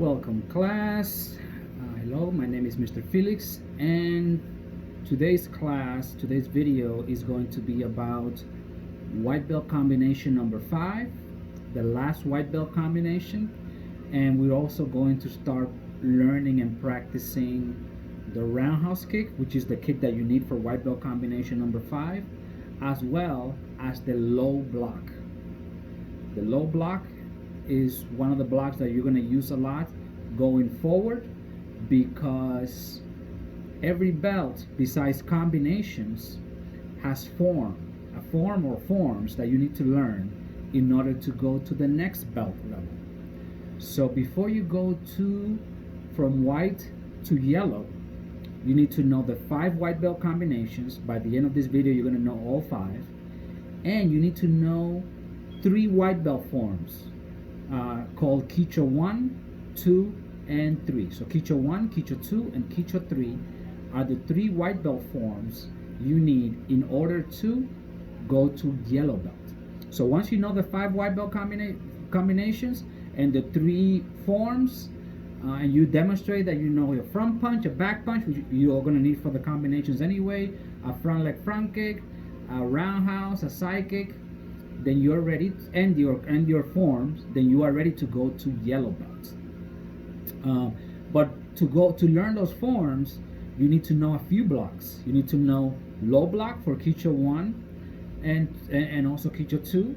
Welcome class. Hello, my name is Mr. Felix, and today's video is going to be about white belt combination number 5, the last white belt combination, and we're also going to start learning and practicing the roundhouse kick, which is the kick that you need for white belt combination number 5, as well as the low block. The low block is one of the blocks that you're going to use a lot going forward, because every belt besides combinations has a form or forms that you need to learn in order to go to the next belt level. So before you go from white to yellow, you need to know the 5 white belt combinations. By the end of this video, you're going to know all 5, and you need to know 3 white belt forms called Kicho 1, 2, and 3. So Kicho 1, Kicho 2, and Kicho 3 are the 3 white belt forms you need in order to go to yellow belt. So once you know the 5 white belt combinations and the 3 forms, and you demonstrate that you know your front punch, a back punch, which you're going to need for the combinations anyway, a front leg front kick, a roundhouse, a side kick, then you're ready, and your forms, then you are ready to go to yellow belt. But to learn those forms, you need to know a few blocks. You need to know low block for Kicho 1 and also Kicho 2,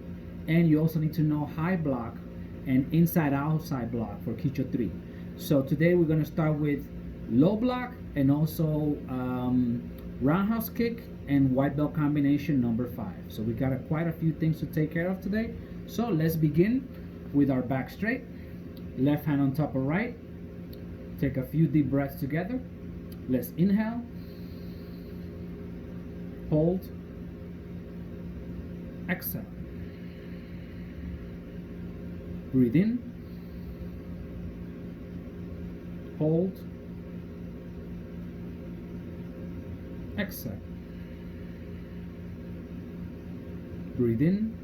and you also need to know high block and inside outside block for Kicho 3. So today we're going to start with low block and also roundhouse kick and white belt combination number 5. So we got quite a few things to take care of today. So let's begin with our back straight, left hand on top of right. Take a few deep breaths together. Let's inhale, hold, exhale. Breathe in, hold, exhale. Breathe in,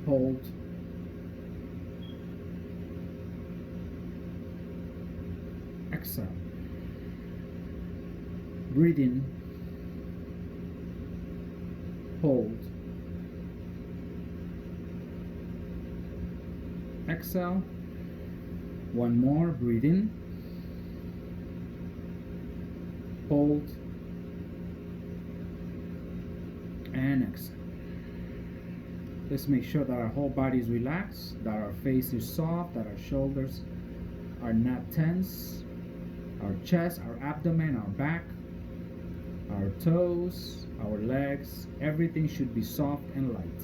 hold, exhale. Breathe in, hold, exhale. One more. Breathe in, hold, and exhale. Let's make sure that our whole body is relaxed, that our face is soft, that our shoulders are not tense, our chest, our abdomen, our back, our toes, our legs, everything should be soft and light.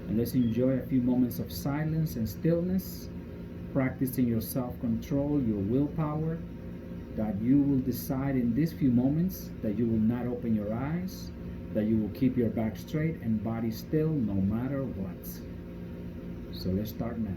And let's enjoy a few moments of silence and stillness, practicing your self-control, your willpower, that you will decide in these few moments that you will not open your eyes, that you will keep your back straight and body still no matter what. So let's start now.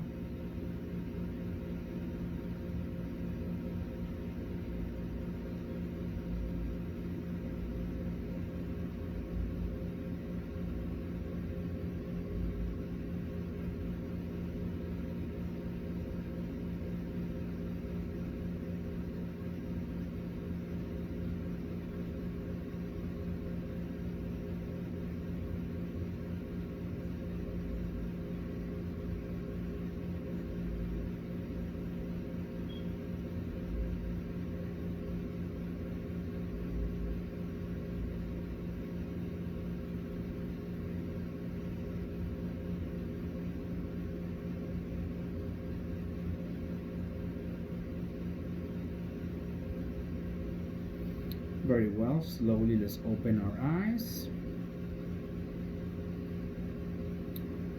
Very well. Slowly, let's open our eyes.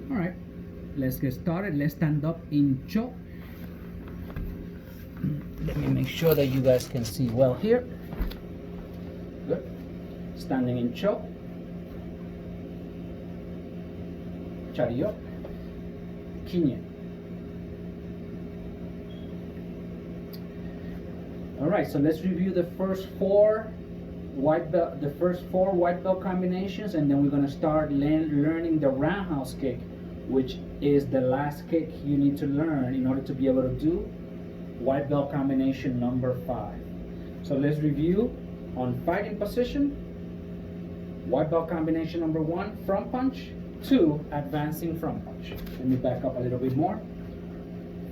All right, let's get started. Let's stand up in cho. Let me make sure that you guys can see well here. Good. Standing in cho. Chariot. Kinya. All right, so let's review the first 4 white belt combinations, and then we're going to start learning the roundhouse kick, which is the last kick you need to learn in order to be able to do white belt combination number 5. So let's review on fighting position. White belt combination number 1, front punch. 2, advancing front punch. Let me back up a little bit more.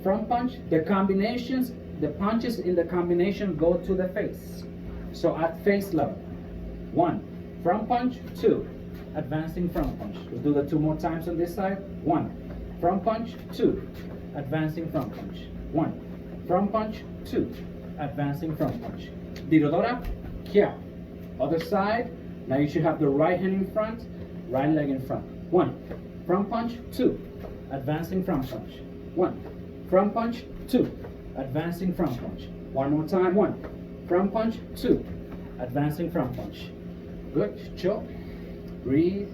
Front punch, the combinations, the punches in the combination go to the face. So at face level. 1, front punch. 2, advancing front punch. We'll do that 2 more times on this side. 1, front punch. 2, advancing front punch. 1, front punch. 2, advancing front punch. Dirodora, kia. Other side. Now you should have the right hand in front, right leg in front. 1, front punch. 2, advancing front punch. 1, front punch. 2, advancing front punch. One more time. 1, front punch. 2, advancing front punch. Good. Cho. Breathe.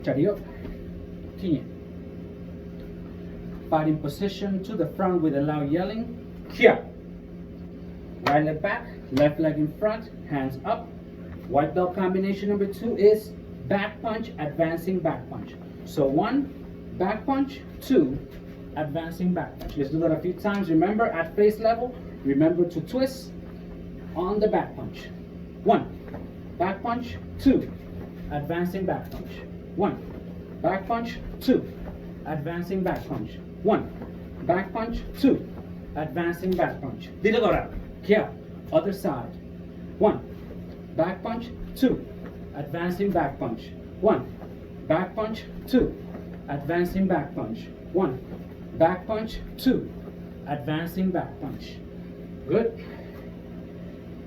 Chariot. Kinye. Fighting position to the front with a loud yelling. Kia. Right leg back, left leg in front, hands up. White belt combination number 2 is back punch, advancing back punch. So 1, back punch. 2, advancing back punch. Let's do that a few times. Remember, at face level, remember to twist on the back punch. 1, back punch. 2, advancing back punch. 1, back punch. 2, advancing back punch. 1, back punch. 2, advancing back punch. Dirodora, kia. Other side. 1, back punch. 2, advancing back punch. 1, back punch. 2, advancing back punch. 1, back punch. 2, advancing back punch. Good.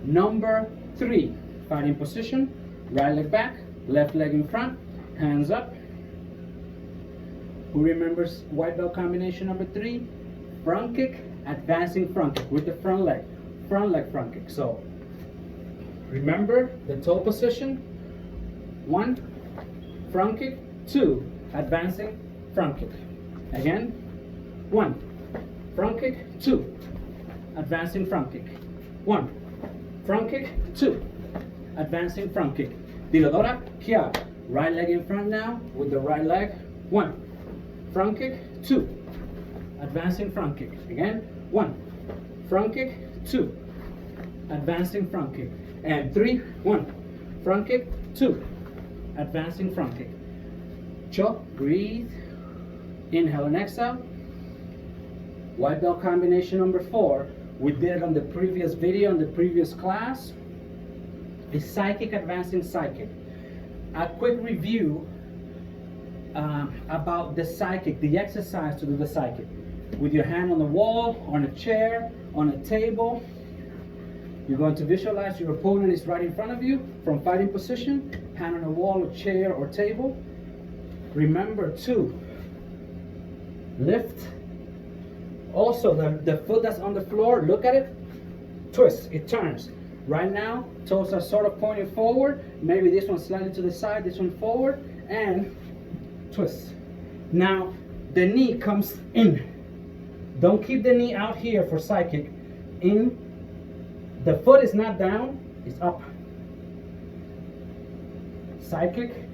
Number 3, fighting position. Right leg back, left leg in front, hands up. Who remembers white belt combination number 3? Front kick, advancing front kick with the front leg front kick. So remember the toe position. 1, front kick. 2, advancing front kick. Again. 1, front kick. 2, advancing front kick. 1, front kick. 2, advancing front kick. Dirodora, kia. Right leg in front now with the right leg. 1, front kick. 2, advancing front kick. Again. 1, front kick. 2, advancing front kick. And 3, 1, front kick. 2, advancing front kick. Cho, breathe. Inhale and exhale. White belt combination number 4. We did it on the previous video, in the previous class. Is psychic, advancing psychic. A quick review about the psychic, the exercise to do the psychic. With your hand on the wall, on a chair, on a table. You're going to visualize your opponent is right in front of you from fighting position, hand on the wall, or chair, or table. Remember to lift. Also, the foot that's on the floor, look at it, twist, it turns. Right now, toes are sort of pointing forward. Maybe this one slightly to the side, this one forward, and twist. Now, the knee comes in. Don't keep the knee out here for psychic. In. The foot is not down, it's up. Psychic.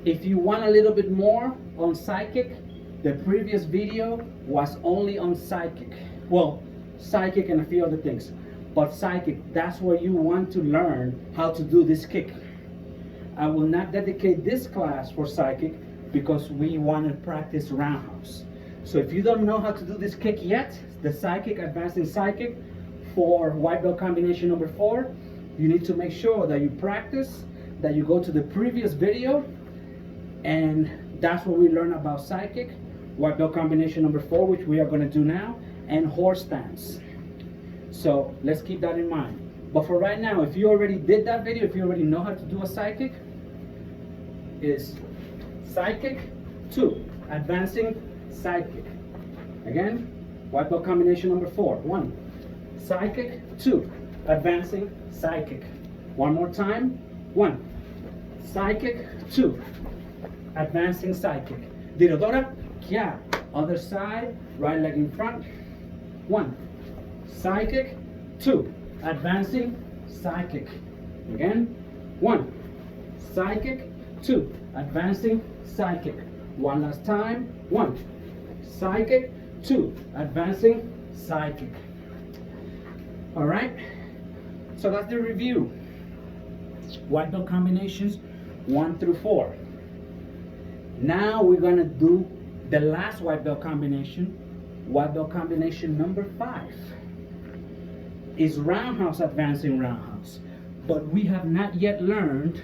If you want a little bit more on psychic, the previous video was only on psychic. Well, psychic and a few other things. But psychic, that's where you want to learn how to do this kick. I will not dedicate this class for psychic because we want to practice roundhouse. So if you don't know how to do this kick yet, the psychic, advancing psychic for white belt combination number 4, you need to make sure that you practice, that you go to the previous video, and that's where we learn about psychic, white belt combination number 4, which we are going to do now, and horse stance. So let's keep that in mind. But for right now, if you already did that video, if you already know how to do a psychic, is psychic 2, advancing psychic. Again, white belt combination number 4. 1, psychic. 2, advancing psychic. One more time. 1, psychic. 2, advancing psychic. Dirodora, kia. Other side, right leg in front. 1, psychic. 2, advancing psychic. Again. 1, psychic. 2, advancing psychic. One last time. 1, side kick. 2, advancing side kick. All right, so that's the review. White belt combinations 1 through 4. Now we're gonna do the last white belt combination number 5. Is roundhouse advancing roundhouse. But we have not yet learned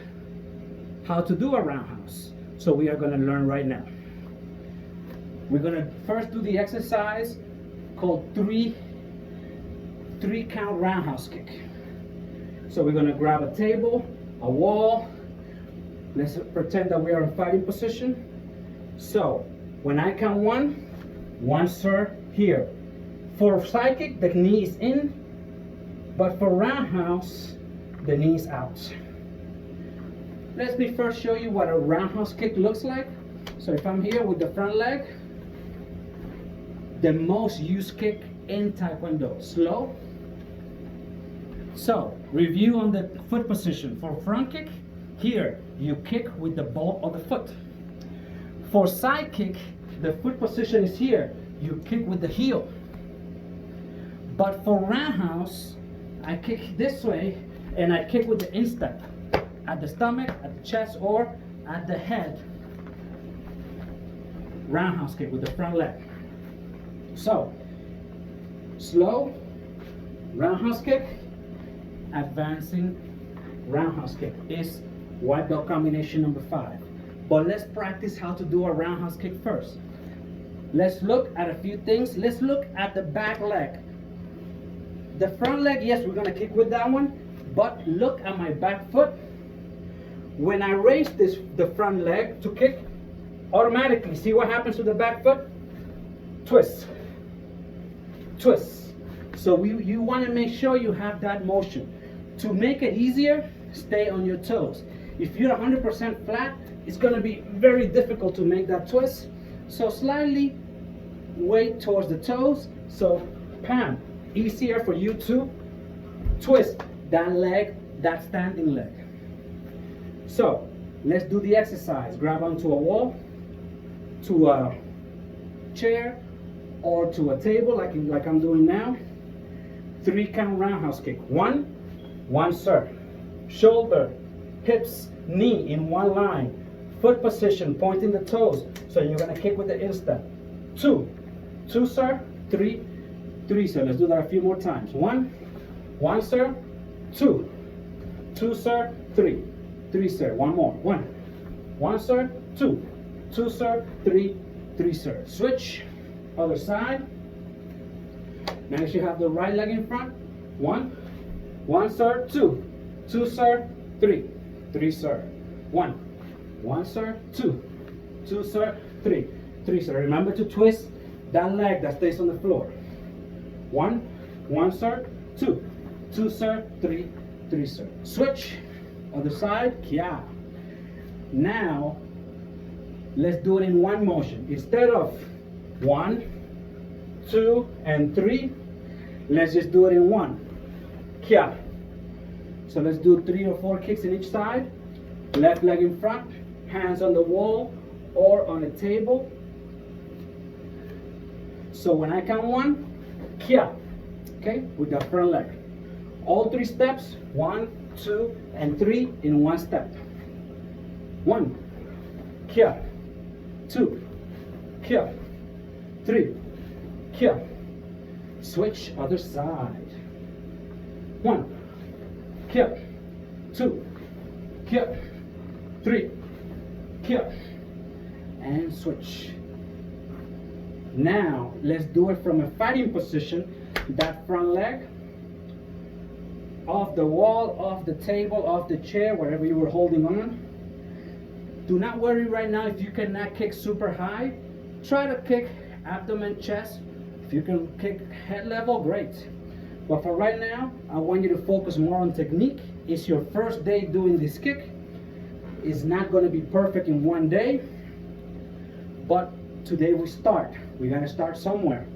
how to do a roundhouse. So we are gonna learn right now. We're gonna first do the exercise called 3 count roundhouse kick. So we're gonna grab a table, a wall. Let's pretend that we are in fighting position. So when I count 1, sir, here. For side kick, the knee is in, but for roundhouse, the knee is out. Let me first show you what a roundhouse kick looks like. So if I'm here with the front leg, the most used kick in Taekwondo, slow. So, review on the foot position. For front kick, here, you kick with the ball of the foot. For side kick, the foot position is here. You kick with the heel. But for roundhouse, I kick this way, and I kick with the instep. At the stomach, at the chest, or at the head. Roundhouse kick with the front leg. So, slow, roundhouse kick, advancing roundhouse kick is white belt combination number 5. But let's practice how to do a roundhouse kick first. Let's look at a few things. Let's look at the back leg. The front leg, yes, we're gonna kick with that one, but look at my back foot. When I raise the front leg to kick, automatically, see what happens to the back foot? Twist. Twist. So you want to make sure you have that motion. To make it easier, stay on your toes. If you're 100% flat, it's going to be very difficult to make that twist. So slightly weight towards the toes. So Pam, easier for you to twist that leg, that standing leg. So let's do the exercise. Grab onto a wall, to a chair, or to a table like I'm doing now. 3 count roundhouse kick. 1, sir. Shoulder, hips, knee in one line. Foot position, pointing the toes. So you're gonna kick with the instep. 2, sir. 3, sir. Let's do that a few more times. 1, sir. 2, sir. 3, sir. One more. 1, sir. 2, sir. 3, sir. Switch. Other side. Now you should have the right leg in front. 1, sir. 2, sir. 3, sir. 1, sir. 2, sir. 3, sir. Remember to twist that leg that stays on the floor. 1, sir. 2, sir. 3, sir. Switch. Other side. Kia. Now let's do it in one motion. Instead of 1, 2, and 3, let's just do it in 1. Kia. So let's do 3 or 4 kicks in each side. Left leg in front, hands on the wall or on a table. So when I count 1, kia. Okay, with the front leg. All 3 steps, 1, 2, and 3 in one step. 1, kia. 2, kia. 3, kia. Switch other side. 1, kia. 2, kia. 3, kia. And switch. Now let's do it from a fighting position. That front leg off the wall, off the table, off the chair, wherever you were holding on. Do not worry right now if you cannot kick super high. Try to kick abdomen, chest. If you can kick head level, great. But for right now, I want you to focus more on technique. It's your first day doing this kick. It's not going to be perfect in one day, but today we start. We got to start somewhere.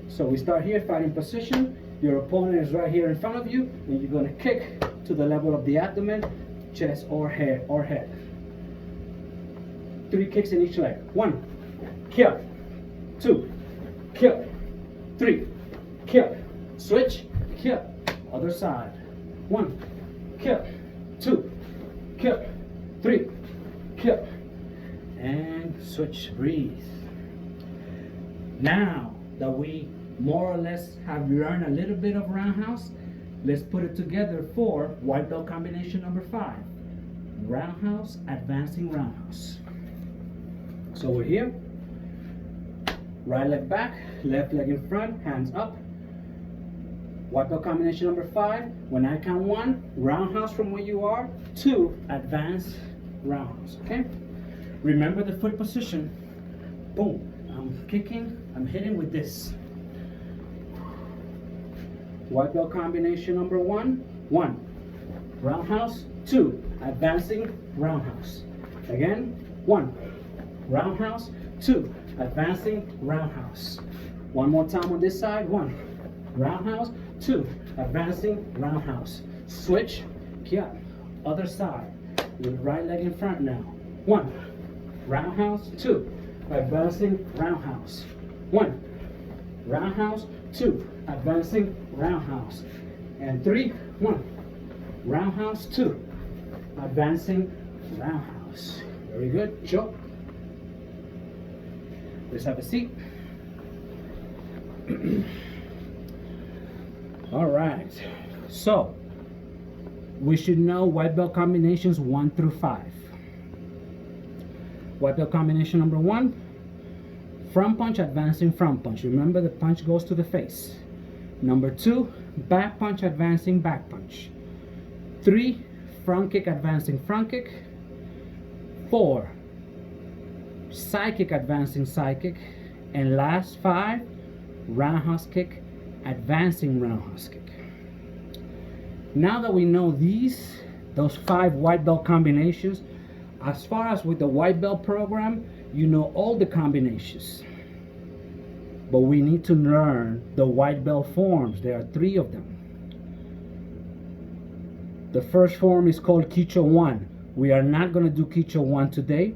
So we start here, fighting position. Your opponent is right here in front of you, and you're going to kick to the level of the abdomen, chest, or head. 3 kicks in each leg. 1, kick, 2, kick, 3, kick, switch, kick, other side. 1, kick, 2, kick, 3, kick, and switch, breathe. Now that we more or less have learned a little bit of roundhouse, let's put it together for white belt combination number 5. Roundhouse, advancing roundhouse. So we're here. Right leg back, left leg in front, hands up. White belt combination number 5. When I count 1, roundhouse from where you are. 2, advance roundhouse. Okay? Remember the foot position. Boom. I'm kicking, I'm hitting with this. White belt combination number 1. 1, roundhouse. 2, advancing roundhouse. Again, 1, roundhouse. 2, advancing roundhouse. One more time on this side. 1, roundhouse. 2, advancing roundhouse. Switch, kick, other side. With right leg in front now. 1, roundhouse. 2, advancing roundhouse. 1, roundhouse. 2, advancing roundhouse. And 3, 1, roundhouse. 2, advancing roundhouse. Very good. Choke. Let's have a seat. All right. So we should know white belt combinations 1 through 5. White belt combination number 1, front punch, advancing front punch. Remember, the punch goes to the face. Number 2, back punch, advancing back punch. 3, front kick, advancing front kick. 4, side kick, advancing side kick. And last 5, roundhouse kick, advancing roundhouse kick. Now that we know those 5 white belt combinations, as far as with the white belt program, you know all the combinations. But we need to learn the white belt forms. There are 3 of them. The first form is called Kicho 1. We are not going to do Kicho 1 today,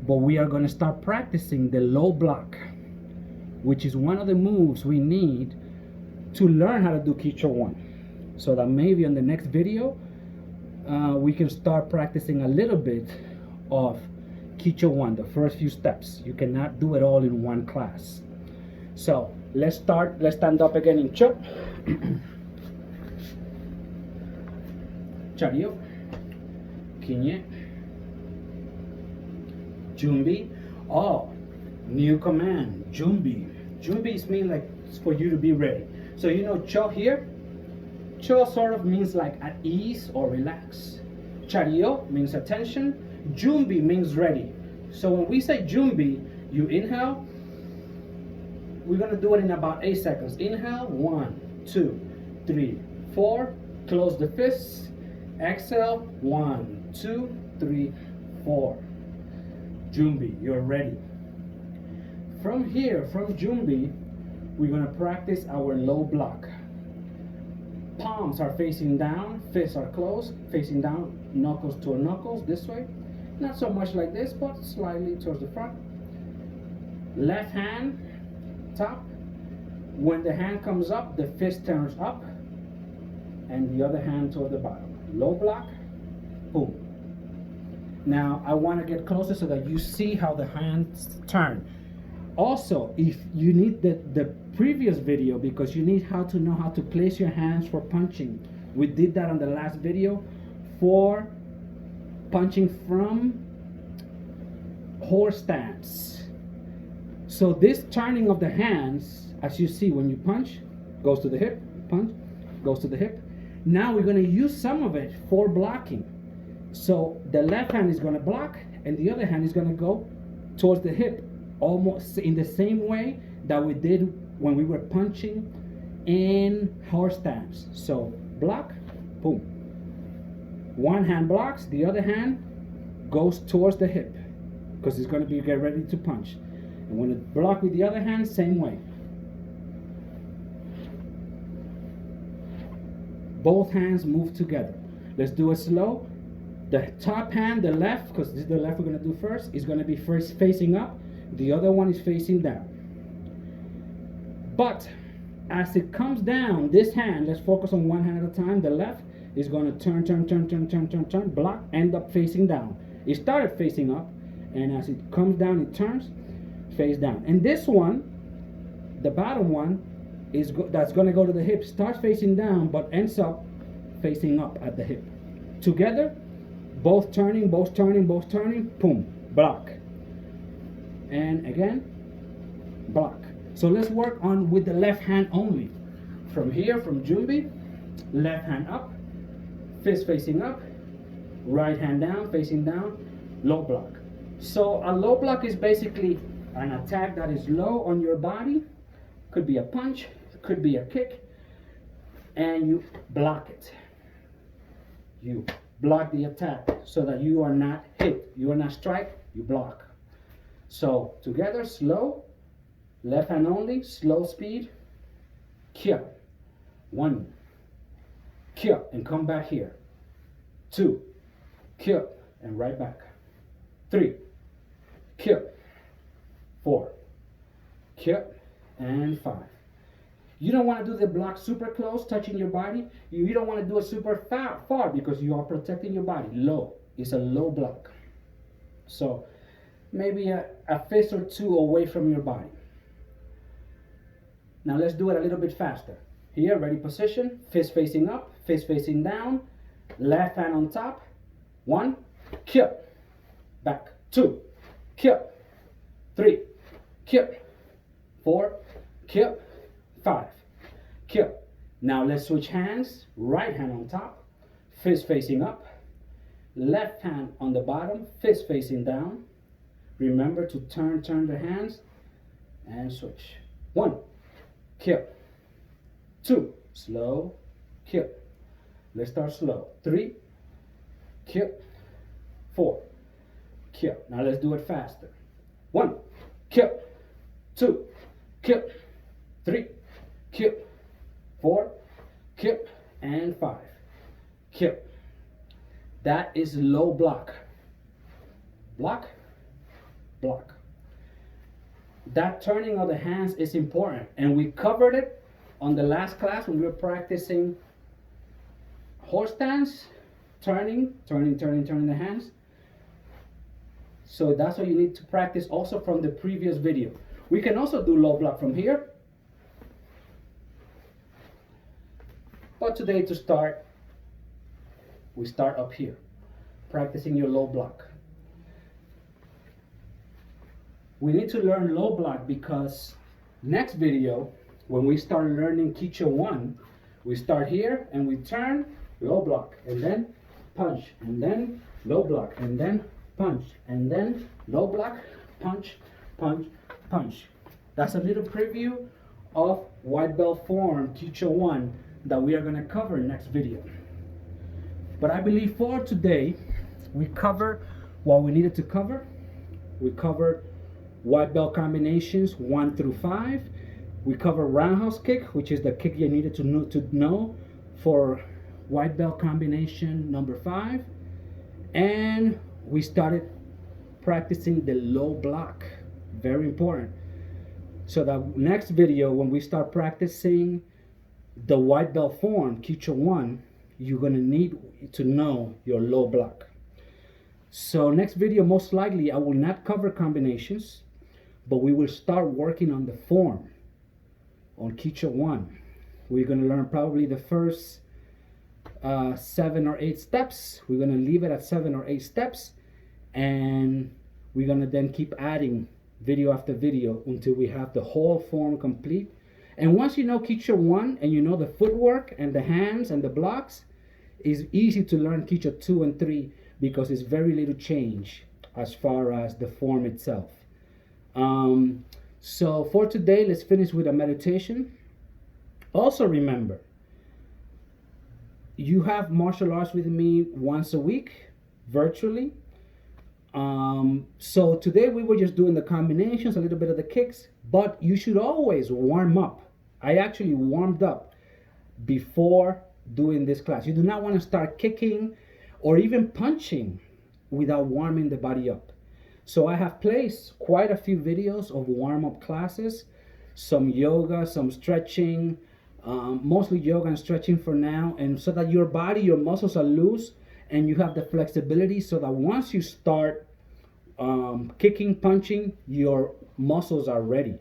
but we are going to start practicing the low block, which is one of the moves we need to learn how to do Kicho 1. So that maybe on the next video, we can start practicing a little bit of Kicho 1, the first few steps. You cannot do it all in one class. So let's start. Let's stand up again in Cho. Chario, Kinye, Jumbi. Oh, new command, Jumbi. Jumbi means like for you to be ready. So you know Cho here? Cho sort of means like at ease or relax. Chario means attention. Jumbi means ready. So when we say Jumbi, you inhale. We're gonna do it in about 8 seconds. Inhale, 1, 2, 3, 4. Close the fists. Exhale, 1, 2, 3, 4. Jumbi, you're ready. From here, from Jumbi, we're gonna practice our low block. Palms are facing down, fists are closed, facing down, knuckles to knuckles this way. Not so much like this, but slightly towards the front. Left hand, top. When the hand comes up, the fist turns up, and the other hand toward the bottom. Low block, boom. Now, I want to get closer so that you see how the hands turn. Also, if you need the previous video, because you need how to know how to place your hands for punching. We did that on the last video for punching from horse stance. So this turning of the hands, as you see when you punch, goes to the hip, punch, goes to the hip. Now we're going to use some of it for blocking. So the left hand is going to block and the other hand is going to go towards the hip, almost in the same way that we did when we were punching in horse stance. So block, boom. One hand blocks, the other hand goes towards the hip because it's going to be get ready to punch. And when it block with the other hand, same way. Both hands move together. Let's do it slow. The top hand, the left, because this is the left we're going to do first, is going to be first facing up. The other one is facing down. But as it comes down, this hand, let's focus on one hand at a time. The left is going to turn, block, end up facing down. It started facing up, and as it comes down, it turns, face down. And this one, the bottom one, that's going to go to the hip, starts facing down, but ends up facing up at the hip. Together, both turning, boom, block. And again, block. So let's work on with the left hand only. From here, from Jumbi, left hand up, fist facing up, right hand down, facing down, low block. So a low block is basically an attack that is low on your body. Could be a punch, could be a kick, and you block it. You block the attack so that you are not hit, you are not strike, you block. So together, slow, left hand only, slow speed, kia, 1, kia, and come back here, 2, kia, and right back, 3, kia, 4, kia, and 5. You don't want to do the block super close, touching your body. You don't want to do it super far because you are protecting your body. Low. It's a low block. So maybe a fist or two away from your body. Now let's do it a little bit faster. Here, ready position, fist facing up, fist facing down, left hand on top. 1, kick, back, 2, kick, 3, kick, 4, kick, 5, kick. Now let's switch hands. Right hand on top, fist facing up, left hand on the bottom, fist facing down. Remember to turn the hands and switch. 1, kick, 2, slow, kick. Let's start slow. 3, kick, 4, kick. Now let's do it faster. 1, kick, 2, kick, 3, kick, 4, kick, and 5, kick. That is low block. Block, block. That turning of the hands is important, and we covered it on the last class when we were practicing horse stance, turning the hands. So that's what you need to practice also from the previous video. We can also do low block from here. But today to start, we start up here, practicing your low block. We need to learn low block because next video, when we start learning Kicho 1, we start here and we turn, low block, and then punch, and then low block, and then punch, and then low block, punch, punch, punch. That's a little preview of white belt form Kicho 1 that we are going to cover in next video. But I believe for today, we cover what we needed to cover. We covered white belt combinations 1 through 5. We cover roundhouse kick, which is the kick you needed to know for white belt combination number 5. And we started practicing the low block, very important. So that next video, when we start practicing the white belt form, Kicho 1, you're gonna need to know your low block. So next video, most likely, I will not cover combinations, but we will start working on the form on Kicho 1. We're gonna learn probably the first 7 or 8 steps. We're gonna leave it at 7 or 8 steps, and we're gonna then keep adding video after video until we have the whole form complete. And once you know Kicho 1 and you know the footwork and the hands and the blocks, it's easy to learn Kicho 2 and 3 because it's very little change as far as the form itself. So for today, let's finish with a meditation. Also remember, you have martial arts with me once a week, virtually. So today we were just doing the combinations, a little bit of the kicks, but you should always warm up. I actually warmed up before doing this class. You do not want to start kicking or even punching without warming the body up. So I have placed quite a few videos of warm-up classes, some yoga, some stretching, mostly yoga and stretching for now, and so that your body, your muscles are loose and you have the flexibility so that once you start kicking, punching, your muscles are ready.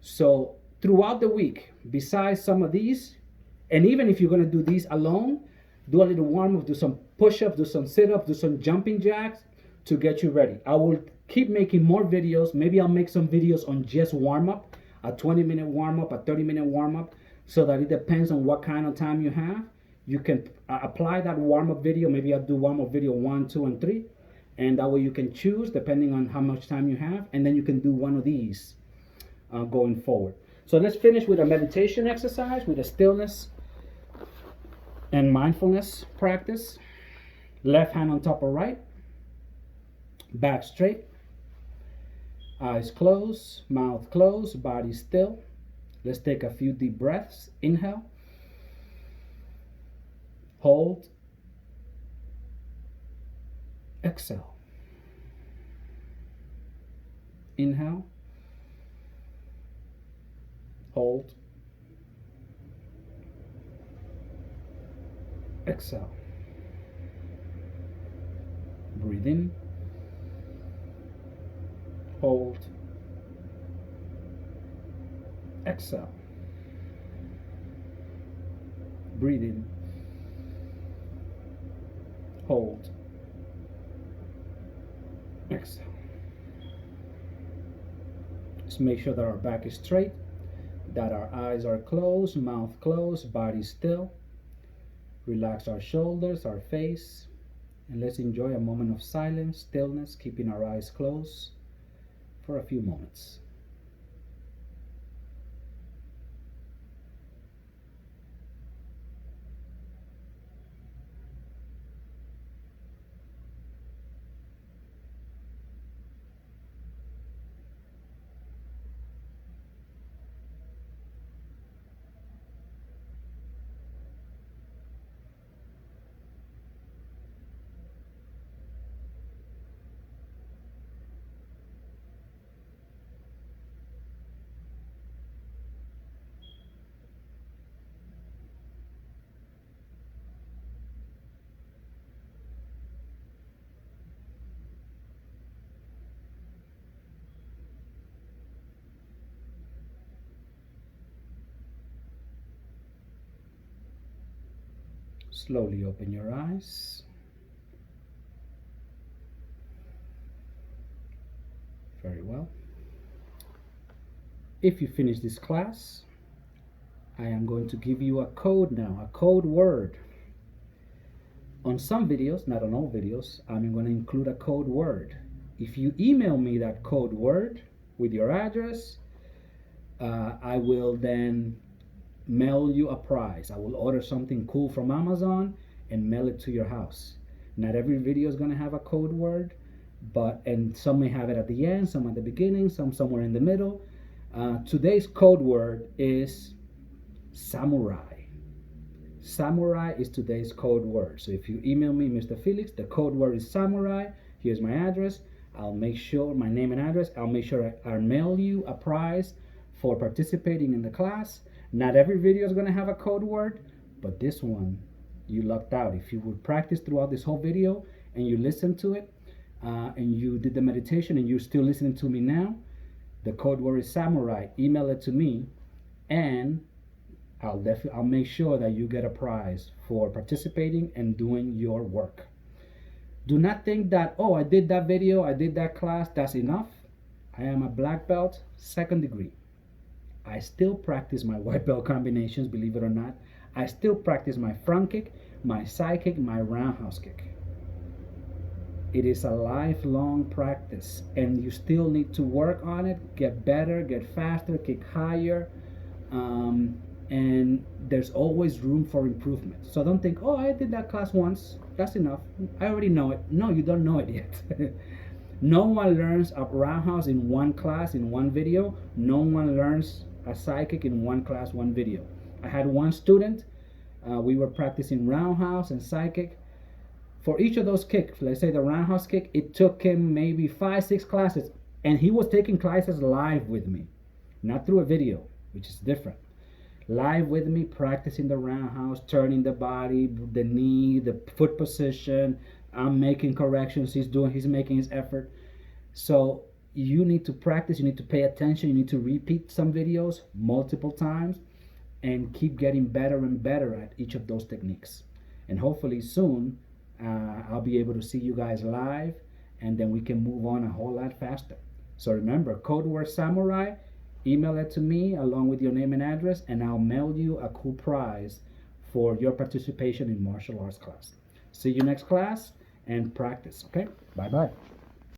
So throughout the week, besides some of these, and even if you're going to do these alone, do a little warm up, do some push ups, do some sit ups, do some jumping jacks to get you ready. I will keep making more videos. Maybe I'll make some videos on just warm up, a 20-minute warm up, a 30-minute warm up, so that it depends on what kind of time you have. You can apply that warm up video. Maybe I'll do warm up video 1, 2, and 3. And that way you can choose depending on how much time you have. And then you can do one of these going forward. So let's finish with a meditation exercise with a stillness and mindfulness practice. Left hand on top of right, back straight, eyes closed, mouth closed, body still. Let's take a few deep breaths. Inhale, hold, exhale. Inhale, hold, exhale. Breathe in, hold, exhale. Breathe in, hold, exhale. Just make sure that our back is straight, that our eyes are closed, mouth closed, body still. Relax our shoulders, our face, and let's enjoy a moment of silence, stillness, keeping our eyes closed for a few moments. Slowly open your eyes. Very well. If you finish this class, I am going to give you a code now, a code word. On some videos, not on all videos, I'm going to include a code word. If you email me that code word with your address, I will then mail you a prize. I will order something cool from Amazon and mail it to your house. Not every video is going to have a code word, and some may have it at the end, some at the beginning, some somewhere in the middle. Today's code word is samurai. Samurai is today's code word. So if you email me, Mr. Felix, the code word is samurai. Here's my address. I'll make sure, my name and address, I'll make sure I mail you a prize for participating in the class. Not every video is going to have a code word, but this one, you lucked out. If you would practice throughout this whole video and you listen to it, and you did the meditation and you're still listening to me now, the code word is samurai. Email it to me, and I'll make sure that you get a prize for participating and doing your work. Do not think that, oh, I did that video, I did that class, that's enough. I am a black belt, 2nd degree. I still practice my white belt combinations, believe it or not. I still practice my front kick, my side kick, my roundhouse kick. It is a lifelong practice, and you still need to work on it, get better, get faster, kick higher, and there's always room for improvement. So don't think, oh, I did that class once, that's enough, I already know it. No, you don't know it yet. No one learns a roundhouse in one class, in one video. No one learns a side kick in one class, one video. I had one student, we were practicing roundhouse and side kick For each of those kicks, let's say the roundhouse kick, it took him maybe 5, 6 classes, and he was taking classes live with me, not through a video, which is different. Live with me, practicing the roundhouse, turning the body, the knee, the foot position. I'm making corrections. He's making his effort. So you need to practice. You need to pay attention. You need to repeat some videos multiple times, and keep getting better and better at each of those techniques. And hopefully soon, I'll be able to see you guys live, and then we can move on a whole lot faster. So remember, code word samurai. Email it to me along with your name and address, and I'll mail you a cool prize for your participation in martial arts class. See you next class, and practice. Okay? Bye bye.